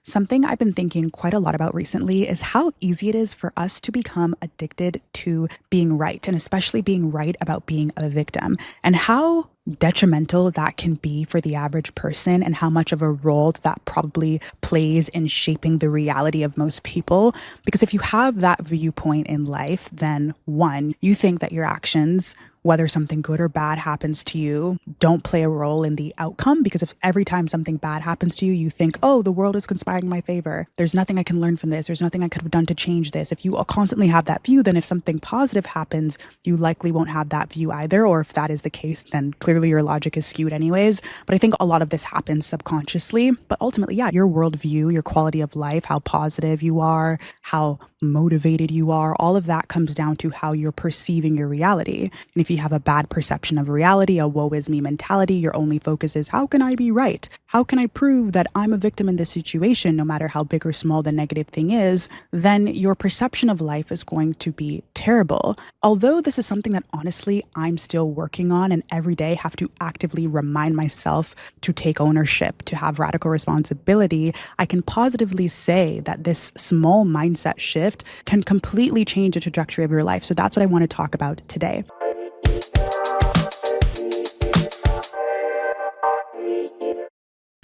Something I've been thinking quite a lot about recently is how easy it is for us to become addicted to being right, and especially being right about being a victim, and how detrimental that can be for the average person, and how much of a role that probably plays in shaping the reality of most people. Because if you have that viewpoint in life, then one, you think that your actions, whether something good or bad happens to you, don't play a role in the outcome. Because if every time something bad happens to you, you think, oh, the world is conspiring in my favor, there's nothing I can learn from this, there's nothing I could have done to change this. If you constantly have that view, then if something positive happens, you likely won't have that view either. Or if that is the case, then clearly your logic is skewed anyways. But I think a lot of this happens subconsciously. But ultimately, yeah, your worldview, your quality of life, how positive you are, how motivated you are, all of that comes down to how you're perceiving your reality. And if you have a bad perception of reality, a woe is me mentality, your only focus is, how can I be right? How can I prove that I'm a victim in this situation, no matter how big or small the negative thing is, then your perception of life is going to be terrible. Although this is something that honestly I'm still working on, and every day have to actively remind myself to take ownership, to have radical responsibility, I can positively say that this small mindset shift can completely change the trajectory of your life. So that's what I want to talk about today.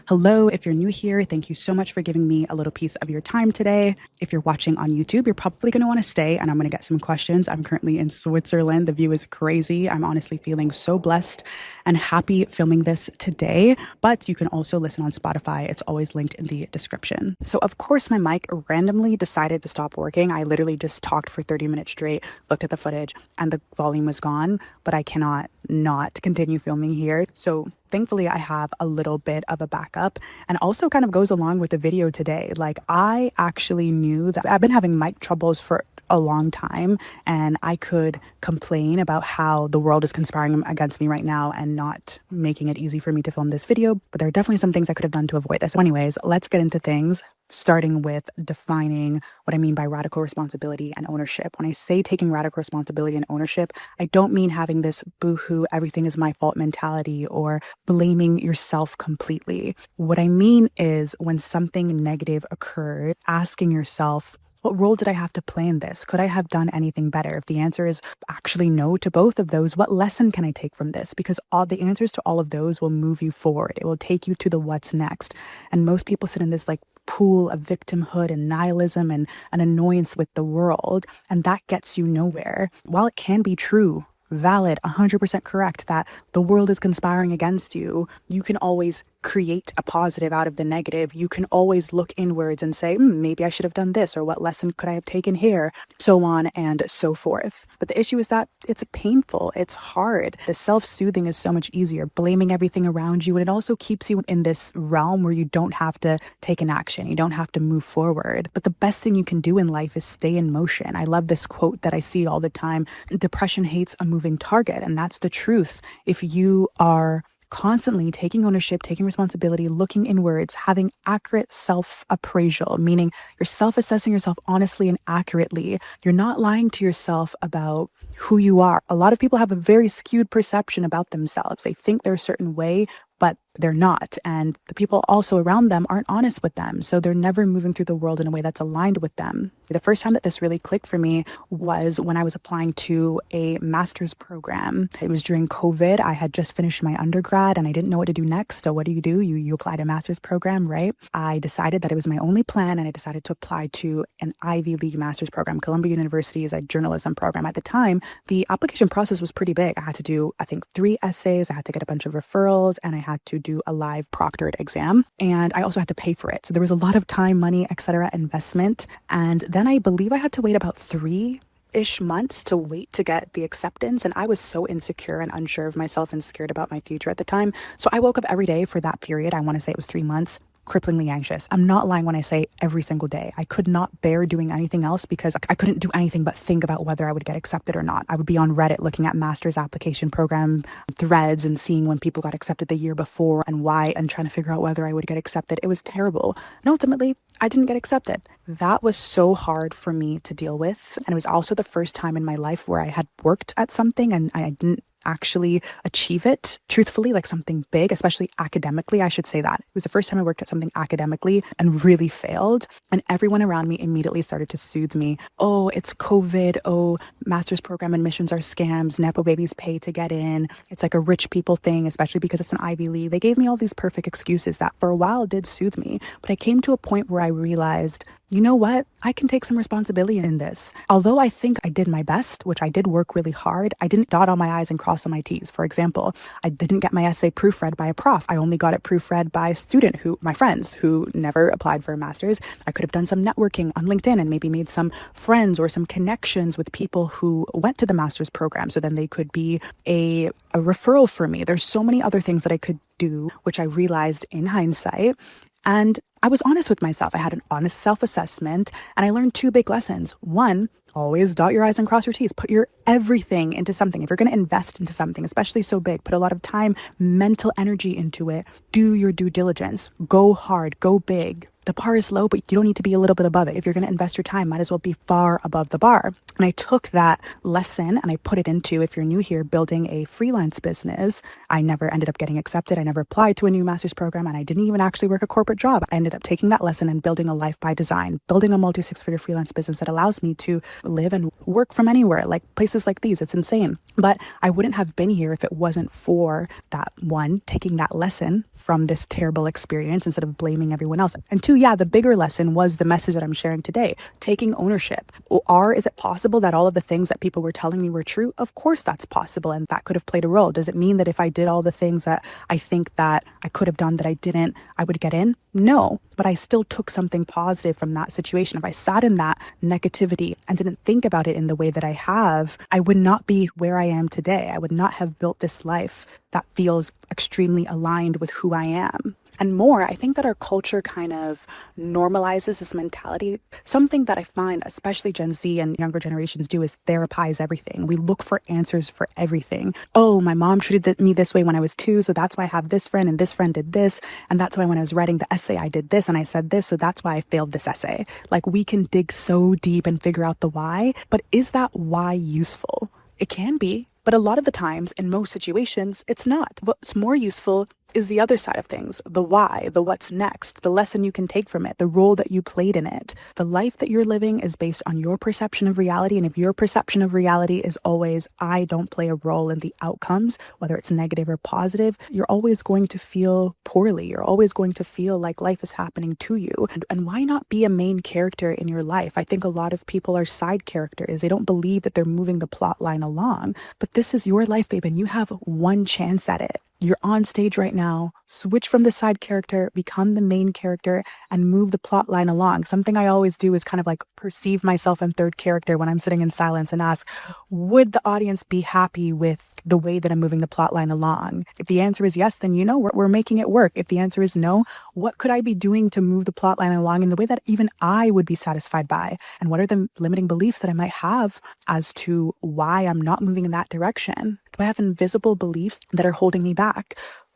Hello, if you're new here, thank you so much for giving me a little piece of your time today. If you're watching on YouTube, you're probably going to want to stay, and I'm going to get some questions. I'm currently in Switzerland. The view is crazy. I'm honestly feeling so blessed and happy filming this today, but you can also listen on Spotify. It's always linked in the description. So of course, my mic randomly decided to stop working. I literally just talked for 30 minutes straight, looked at the footage, and the volume was gone, but I cannot not continue filming here. So thankfully, I have a little bit of a backup, and also kind of goes along with the video today. Like, I actually knew that I've been having mic troubles for a long time, and I could complain about how the world is conspiring against me right now and not making it easy for me to film this video, but there are definitely some things I could have done to avoid this. So anyways, let's get into things, starting with defining what I mean by radical responsibility and ownership. When I say taking radical responsibility and ownership, I don't mean having this boohoo, everything is my fault mentality, or blaming yourself completely. What I mean is, when something negative occurred, asking yourself, what role did I have to play in this? Could I have done anything better? If the answer is actually no to both of those, what lesson can I take from this? Because all the answers to all of those will move you forward. It will take you to the what's next. And most people sit in this pool of victimhood and nihilism and an annoyance with the world, and that gets you nowhere. While it can be true, valid, 100% correct that the world is conspiring against you, you can always create a positive out of the negative. You can always look inwards and say, maybe I should have done this, or what lesson could I have taken here, so on and so forth. But the issue is that it's painful, it's hard. The self-soothing is so much easier, blaming everything around you, and it also keeps you in this realm where you don't have to take an action, you don't have to move forward. But the best thing you can do in life is stay in motion. I love this quote that I see all the time: depression hates a moving target. And that's the truth. If you are constantly taking ownership, taking responsibility, looking inwards, having accurate self-appraisal, meaning you're self-assessing yourself honestly and accurately, you're not lying to yourself about who you are. A lot of people have a very skewed perception about themselves. They think they're a certain way, but they're not. And the people also around them aren't honest with them. So they're never moving through the world in a way that's aligned with them. The first time that this really clicked for me was when I was applying to a master's program. It was during COVID. I had just finished my undergrad and I didn't know what to do next. So what do? You apply to a master's program, right? I decided that it was my only plan, and I decided to apply to an Ivy League master's program. Columbia University is a journalism program. At the time, the application process was pretty big. I had to do, I think, 3 essays. I had to get a bunch of referrals, and I had to do a live proctored exam, and I also had to pay for it. So there was a lot of time, money, etc. investment. And then I believe I had to wait about 3-ish months to wait to get the acceptance. And I was so insecure and unsure of myself and scared about my future at the time. So I woke up every day for that period. I want to say it was 3 months, cripplingly anxious. I'm not lying when I say every single day. I could not bear doing anything else because I couldn't do anything but think about whether I would get accepted or not. I would be on Reddit looking at master's application program threads and seeing when people got accepted the year before and why, and trying to figure out whether I would get accepted. It was terrible. And ultimately, I didn't get accepted. That was so hard for me to deal with. And it was also the first time in my life where I had worked at something and I didn't actually achieve it truthfully, like something big, especially academically. I should say that. It was the first time I worked at something academically and really failed. And everyone around me immediately started to soothe me. Oh, it's COVID. Oh, master's program admissions are scams. Nepo babies pay to get in. It's like a rich people thing, especially because it's an Ivy League. They gave me all these perfect excuses that for a while did soothe me. But I came to a point where I realized, you know what? I can take some responsibility in this. Although I think I did my best, which I did work really hard, I didn't dot all my I's and cross all my T's. For example, I didn't get my essay proofread by a prof. I only got it proofread by a student my friends who never applied for a master's. I could have done some networking on LinkedIn and maybe made some friends or some connections with people who went to the master's program. So then they could be a referral for me. There's so many other things that I could do, which I realized in hindsight. And I was honest with myself. I had an honest self-assessment and I learned two big lessons. One, always dot your I's and cross your T's. Put your everything into something. If you're going to invest into something, especially so big, put a lot of time, mental energy into it. Do your due diligence. Go hard, go big. The bar is low, but you don't need to be a little bit above it. If you're going to invest your time, might as well be far above the bar. And I took that lesson and I put it into, if you're new here, building a freelance business. I never ended up getting accepted. I never applied to a new master's program and I didn't even actually work a corporate job. I ended up taking that lesson and building a life by design, building a multi-six-figure freelance business that allows me to live and work from anywhere, like places like these. It's insane. But I wouldn't have been here if it wasn't for that one, taking that lesson from this terrible experience instead of blaming everyone else. And two, yeah, the bigger lesson was the message that I'm sharing today, taking ownership. Or is it possible that all of the things that people were telling me were true? Of course that's possible, and that could have played a role. Does it mean that if I did all the things that I think that I could have done that I didn't, I would get in? No, but I still took something positive from that situation. If I sat in that negativity and didn't think about it in the way that I have, I would not be where I am today. I would not have built this life that feels extremely aligned with who I am. And more, I think that our culture kind of normalizes this mentality. Something that I find, especially Gen Z and younger generations do, is therapize everything. We look for answers for everything. Oh, my mom treated me this way when I was 2, so that's why I have this friend, and this friend did this. And that's why when I was writing the essay, I did this and I said this, so that's why I failed this essay. Like, we can dig so deep and figure out the why, but is that why useful? It can be, but a lot of the times, in most situations, it's not. What's more useful is the other side of things, the why, the what's next, the lesson you can take from it, the role that you played in it. The life that you're living is based on your perception of reality. And if your perception of reality is always, I don't play a role in the outcomes, whether it's negative or positive, you're always going to feel poorly. You're always going to feel like life is happening to you. And why not be a main character in your life? I think a lot of people are side characters. They don't believe that they're moving the plot line along. But this is your life, babe, and you have one chance at it. You're on stage right now. Switch from the side character, become the main character, and move the plot line along. Something I always do is kind of like perceive myself in third character when I'm sitting in silence and ask, would the audience be happy with the way that I'm moving the plot line along? If the answer is yes, then we're making it work. If the answer is no, what could I be doing to move the plot line along in the way that even I would be satisfied by? And what are the limiting beliefs that I might have as to why I'm not moving in that direction? Do I have invisible beliefs that are holding me back?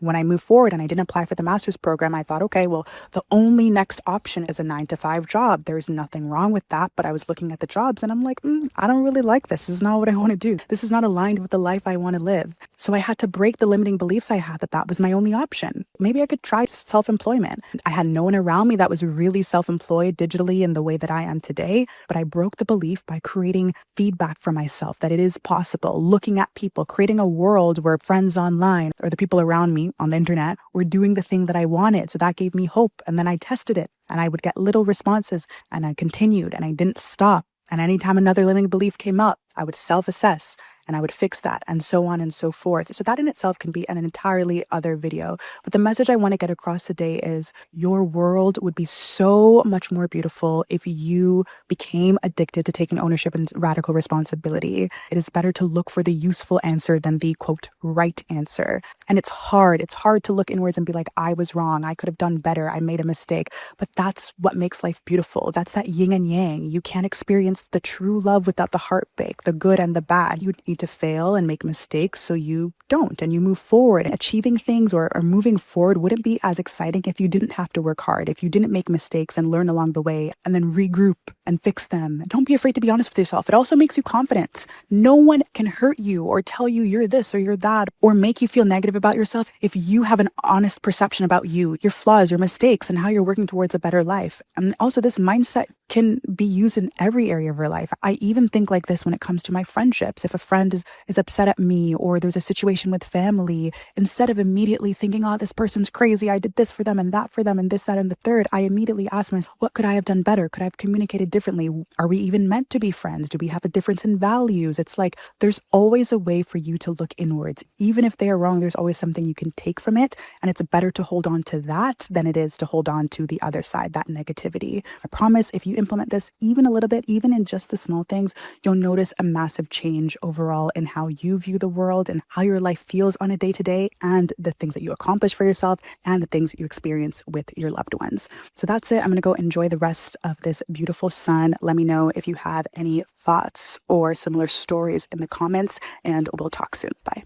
When I moved forward and I didn't apply for the master's program, I thought, okay, well, the only next option is a 9-to-5 job. There's nothing wrong with that. But I was looking at the jobs and I'm like, I don't really like this. This is not what I want to do. This is not aligned with the life I want to live. So I had to break the limiting beliefs I had that was my only option. Maybe I could try self-employment. I had no one around me that was really self-employed digitally in the way that I am today. But I broke the belief by creating feedback for myself that it is possible, looking at people, creating a world where friends online or the people around me on the internet were doing the thing that I wanted. So that gave me hope. And then I tested it and I would get little responses and I continued and I didn't stop. And anytime another limiting belief came up, I would self-assess and I would fix that and so on and so forth. So that in itself can be an entirely other video. But the message I want to get across today is your world would be so much more beautiful if you became addicted to taking ownership and radical responsibility. It is better to look for the useful answer than the quote right answer. And it's hard. It's hard to look inwards and be like, I was wrong. I could have done better. I made a mistake. But that's what makes life beautiful. That's that yin and yang. You can't experience the true love without the heartbreak, the good and the bad. You need to fail and make mistakes so you don't and you move forward. Achieving things or moving forward wouldn't be as exciting if you didn't have to work hard, if you didn't make mistakes and learn along the way and then regroup and fix them. Don't be afraid to be honest with yourself. It also makes you confident. No one can hurt you or tell you you're this or you're that or make you feel negative about yourself if you have an honest perception about you, your flaws, your mistakes, and how you're working towards a better life. And also, this mindset can be used in every area of your life. I even think like this when it comes to my friendships. If a friend is upset at me or there's a situation with family, instead of immediately thinking, oh, this person's crazy, I did this for them and that for them and this, that, and the third, I immediately ask myself, what could I have done better? Could I have communicated differently? Are we even meant to be friends? Do we have a difference in values? It's like there's always a way for you to look inwards. Even if they are wrong, there's always something you can take from it. And it's better to hold on to that than it is to hold on to the other side, that negativity. I promise if you implement this even a little bit, even in just the small things, you'll notice a massive change overall in how you view the world and how your life feels on a day-to-day and the things that you accomplish for yourself and the things you experience with your loved ones. So that's it. I'm going to go enjoy the rest of this beautiful sun. Let me know if you have any thoughts or similar stories in the comments, and we'll talk soon. Bye.